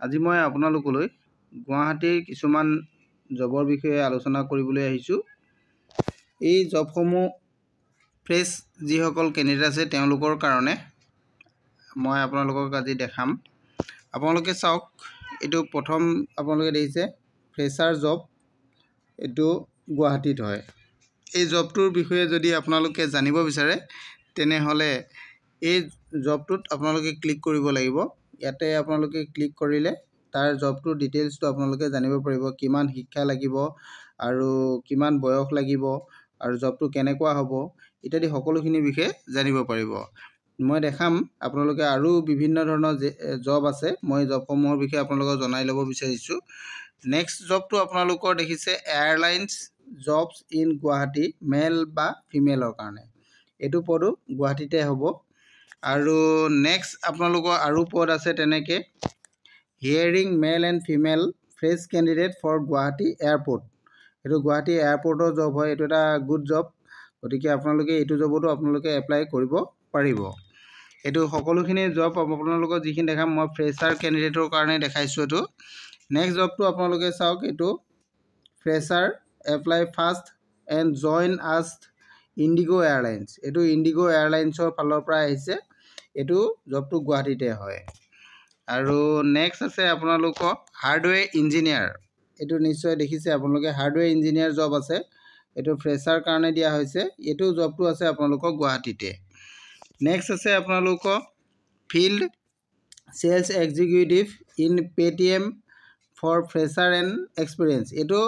আজি মই আপোনালোকলৈ গুৱাহাটীৰ কিছুমান জবৰ বিষয়ে আলোচনা কৰিবলৈ আহিছোঁ। এই জবসমূহ ফ্ৰেছ যিসকল কেণ্ডিডেট আছে তেওঁলোকৰ কাৰণে মই আপোনালোকক আজি দেখাম। আপোনালোকে চাওক, এইটো প্ৰথম আপোনালোকে দেখিছে ফ্ৰেছাৰ জব, এইটো গুৱাহাটীত হয়। এই জবটোৰ বিষয়ে যদি আপোনালোকে জানিব বিচাৰে তেনেহ'লে এই জবটোত আপোনালোকে ক্লিক কৰিব লাগিব। ইয়াতে আপোনালোকে ক্লিক কৰিলে তাৰ জবটোৰ ডিটেইলছটো আপোনালোকে জানিব পাৰিব, কিমান শিক্ষা লাগিব আৰু কিমান বয়স লাগিব আৰু জবটো কেনেকুৱা হ'ব ইত্যাদি সকলোখিনি বিষয়ে জানিব পাৰিব। মই দেখাম আপোনালোকে আৰু বিভিন্ন ধৰণৰ জব আছে, মই জবসমূহৰ বিষয়ে আপোনালোকক জনাই ল'ব বিচাৰিছোঁ। নেক্সট জবটো আপোনালোকৰ দেখিছে এয়াৰলাইন্স জবছ ইন গুৱাহাটী, মেল বা ফিমেলৰ কাৰণে। এইটো পদো গুৱাহাটীতে হ'ব। আৰু নেক্সট আপোনালোকৰ আৰু পদ আছে তেনেকৈ hiring male and female fresh candidate for Guwahati airport. এইটো গুৱাহাটী এয়াৰপৰ্টৰ জব হয়, এইটো এটা গুড জব। গতিকে আপোনালোকে এইটো জবতো আপোনালোকে এপ্লাই কৰিব পাৰিব। এইটো সকলোখিনি জব আপোনালোকক যিখিনি দেখাম মই ফ্ৰেছাৰ কেণ্ডিডেটৰ কাৰণে দেখাইছোঁ এইটো। নেক্সট জবটো আপোনালোকে চাওক, এইটো fresher apply fast and join us IndiGo airlines. এইটো ইণ্ডিগো এয়াৰলাইন্সৰ ফালৰ পৰা আহিছে, এইটো জবটো গুৱাহাটীতে হয়। আৰু নেক্সট আছে আপোনালোকৰ হাৰ্ডৱেৰ ইঞ্জিনিয়াৰ। এইটো নিশ্চয় দেখিছে আপোনালোকে, হাৰ্ডৱেৰ ইঞ্জিনিয়াৰ জব আছে, এইটো ফ্ৰেছাৰ কাৰণে দিয়া হৈছে। এইটো জবটো আছে আপোনালোকৰ গুৱাহাটীতে। নেক্সট আছে আপোনালোকৰ field sales executive in Paytm for fresher and experience. এইটো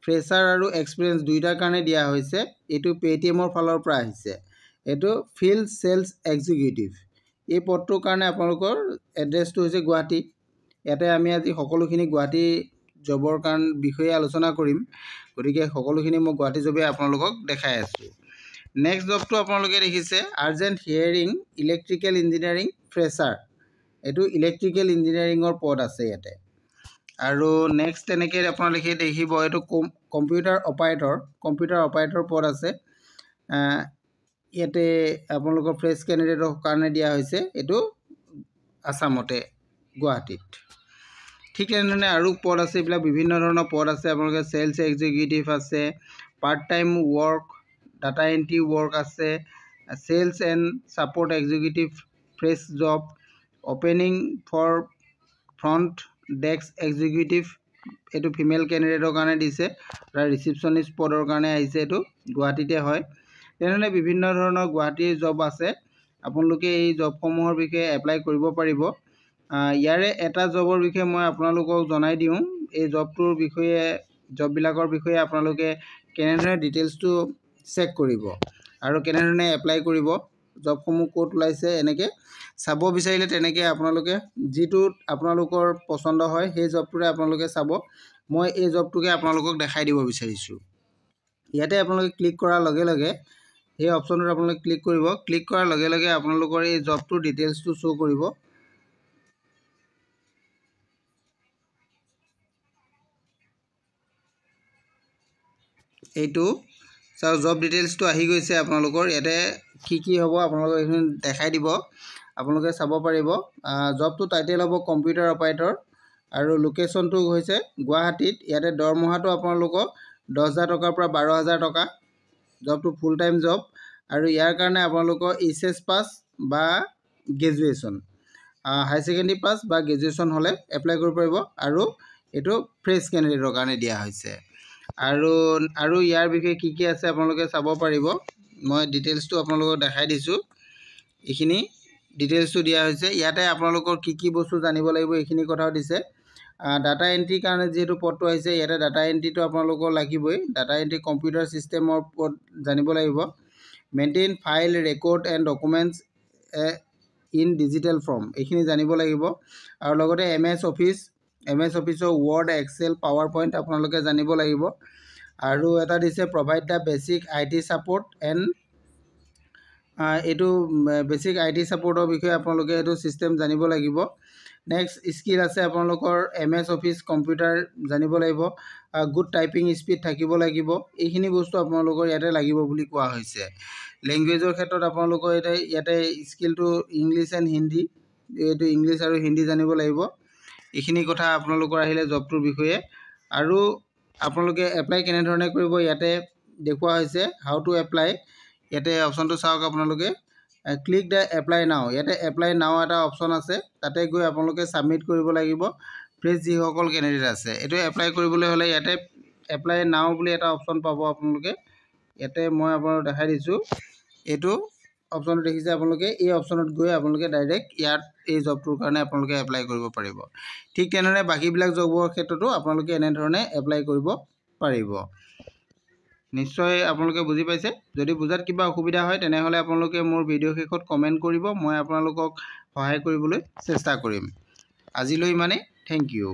ফ্ৰেছাৰ আৰু এক্সপিৰিয়েঞ্চ দুয়োটাৰ কাৰণে দিয়া হৈছে, এইটো পে'টিএমৰ ফালৰ পৰা আহিছে। এইটো ফিল্ড চেলছ এক্সিকিউটিভ। এই পদটোৰ কাৰণে আপোনালোকৰ এড্ৰেছটো হৈছে গুৱাহাটী। ইয়াতে আমি আজি সকলোখিনি গুৱাহাটী জবৰ বিষয়ে আলোচনা কৰিম, গতিকে সকলোখিনি মই গুৱাহাটী জবেই আপোনালোকক দেখাই আছোঁ। নেক্সট জবটো আপোনালোকে দেখিছে urgent hearing electrical engineering fresher. এইটো ইলেক্ট্ৰিকেল ইঞ্জিনিয়াৰিঙৰ পদ আছে ইয়াতে। আৰু নেক্সট তেনেকৈ আপোনালোকে দেখিব এইটো কম্পিউটাৰ অপাৰেটৰ পদ আছে। ইয়াতে আপোনালোকৰ ফ্ৰেছ কেণ্ডিডেটৰ কাৰণে দিয়া হৈছে, এইটো আছামতে গুৱাহাটীত। ঠিক তেনেধৰণে আৰু পদ আছে, এইবিলাক বিভিন্ন ধৰণৰ পদ আছে। আপোনালোকে চেলছ এক্সিকিউটিভ আছে, part time work, data entry work আছে, sales and support executive fresh job, opening for front desk executive, এইটো ফিমেল কেণ্ডিডেটৰ কাৰণে দিছে। তাৰ ৰিচিপশ্যনিষ্ট পদৰ কাৰণে আহিছে, এইটো গুৱাহাটীতে হয়। তেনেধৰণে বিভিন্ন ধৰণৰ গুৱাহাটীৰ জব আছে, আপোনালোকে এই জবসমূহৰ বিষয়ে এপ্লাই কৰিব পাৰিব। ইয়াৰে এটা জবৰ বিষয়ে মই আপোনালোকক জনাই দিওঁ। এই জবটোৰ বিষয়ে, জববিলাকৰ বিষয়ে আপোনালোকে কেনেধৰণে ডিটেইলছটো চেক কৰিব আৰু কেনেধৰণে এপ্লাই কৰিব, জবসমূহ ক'ত ওলাইছে এনেকৈ চাব বিচাৰিলে তেনেকৈ আপোনালোকে যিটোত আপোনালোকৰ পচন্দ হয় সেই জবটোৰে আপোনালোকে চাব। মই এই জবটোকে আপোনালোকক দেখাই দিব বিচাৰিছোঁ। ইয়াতে আপোনালোকে ক্লিক কৰাৰ লগে লগে সেই অপশ্যনটোত আপোনালোকে ক্লিক কৰিব। ক্লিক কৰাৰ লগে লগে আপোনালোকৰ এই জবটোৰ ডিটেইলছটো শ্ব' কৰিব। এইটো চাওক, জব ডিটেইলছটো আহি গৈছে আপোনালোকৰ। ইয়াতে কি হ'ব আপোনালোকক এইখিনি দেখাই দিব, আপোনালোকে চাব পাৰিব। জবটো টাইটেল হ'ব কম্পিউটাৰ অপাৰেটৰ আৰু লোকেশ্যনটো হৈছে গুৱাহাটীত। ইয়াতে দৰমহাটো আপোনালোকক 10,000 টকাৰ পৰা 12,000 টকা। জবটো ফুল টাইম জব আৰু ইয়াৰ কাৰণে আপোনালোকৰ এইচএছ পাছ বা গ্ৰেজুৱেশ্যন, হাই ছেকেণ্ডেৰী পাছ বা গ্ৰেজুৱেশ্যন হ'লে এপ্লাই কৰিব পাৰিব। আৰু এইটো ফ্ৰেছ কেণ্ডিডেটৰ কাৰণে দিয়া হৈছে। আৰু ইয়াৰ বিষয়ে কি আছে আপোনালোকে চাব পাৰিব। মই ডিটেইলছটো আপোনালোকক দেখাই দিছোঁ, এইখিনি ডিটেইলছটো দিয়া হৈছে। ইয়াতে আপোনালোকৰ কি বস্তু জানিব লাগিব এইখিনি কথাও দিছে। ডাটা এণ্ট্ৰিৰ কাৰণে যিহেতু পদটো আহিছে, ইয়াতে ডাটা এণ্ট্ৰিটো আপোনালোকৰ লাগিবই। ডাটা এণ্ট্ৰি কম্পিউটাৰ ছিষ্টেমৰ পদ জানিব লাগিব। Maintain file record and documents in digital form, এইখিনি জানিব লাগিব। আৰু লগতে MS অফিচৰ ৱৰ্ড, এক্সেল, পাৱাৰ পইণ্ট আপোনালোকে জানিব লাগিব। আৰু এটা দিছে provide the basic IT support and, এইটো বেছিক IT ছাপৰ্টৰ বিষয়ে আপোনালোকে এইটো ছিষ্টেম জানিব লাগিব। নেক্সট স্কিল আছে আপোনালোকৰ MS অফিচ কম্পিউটাৰ জানিব লাগিব, গুড টাইপিং স্পীড থাকিব লাগিব। এইখিনি বস্তু আপোনালোকৰ ইয়াতে লাগিব বুলি কোৱা হৈছে। লেংগুৱেজৰ ক্ষেত্ৰত আপোনালোকৰ ইয়াতে স্কিলটো ইংলিছ এণ্ড হিন্দী, এইটো ইংলিছ আৰু হিন্দী জানিব লাগিব। এইখিনি কথা আপোনালোকৰ আহিলে জবটোৰ বিষয়ে। আৰু আপোনালোকে এপ্লাই কেনেধৰণে কৰিব ইয়াতে দেখুওৱা হৈছে, হাউ টু এপ্লাই। ইয়াতে অপশ্যনটো চাওক আপোনালোকে, ক্লিক দ্য এপ্লাই নাও। ইয়াতে এপ্লাই নাও এটা অপশ্যন আছে, তাতে গৈ আপোনালোকে ছাবমিট কৰিব লাগিব ফ্ৰেছ যিসকল কেণ্ডিডেট আছে। এইটো এপ্লাই কৰিবলৈ হ'লে ইয়াতে এপ্লাই নাও বুলি এটা অপশ্যন পাব আপোনালোকে। ইয়াতে মই আপোনালোকক দেখাই দিছোঁ, এইটো অপশ্যনটো দেখিছে আপোনালোকে। এই অপশ্যনত গৈ আপোনালোকে ডাইৰেক্ট ইয়াত এই জবটোৰ কাৰণে আপোনালোকে এপ্লাই কৰিব পাৰিব। ঠিক তেনেদৰে বাকীবিলাক জবৰ ক্ষেত্ৰতো আপোনালোকে এনেধৰণে এপ্লাই কৰিব পাৰিব। নিশ্চয় আপোনালোকে বুজি পাইছে। যদি বুজাত কিবা অসুবিধা হয় তেনেহ'লে আপোনালোকে মোৰ ভিডিঅ' শেষত কমেণ্ট কৰিব, মই আপোনালোকক সহায় কৰিবলৈ চেষ্টা কৰিম। আজিলৈ ইমানেই। Thank U.